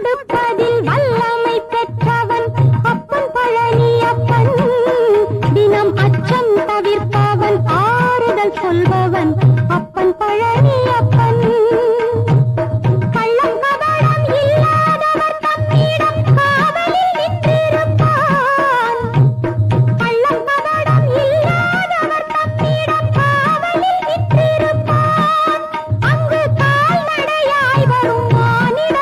கொடுப்பதில் வல்லமை பெற்றவன் அப்பன் பழனி அப்பன். தினம் அச்சம் தவிர்ப்பவன் ஆறுதல் சொல்பவன் அப்பன் பழனி அப்பன். கள்ளம் கபடம் இல்லாதவர் தம்மிடம் காவலில் நின்றிருப்பான். கள்ளம் கபடம் இல்லாதவர் தம்மிடம் காவலில் நின்றிருப்பான். அங்கு கால்நடையாய் வரும் மானிட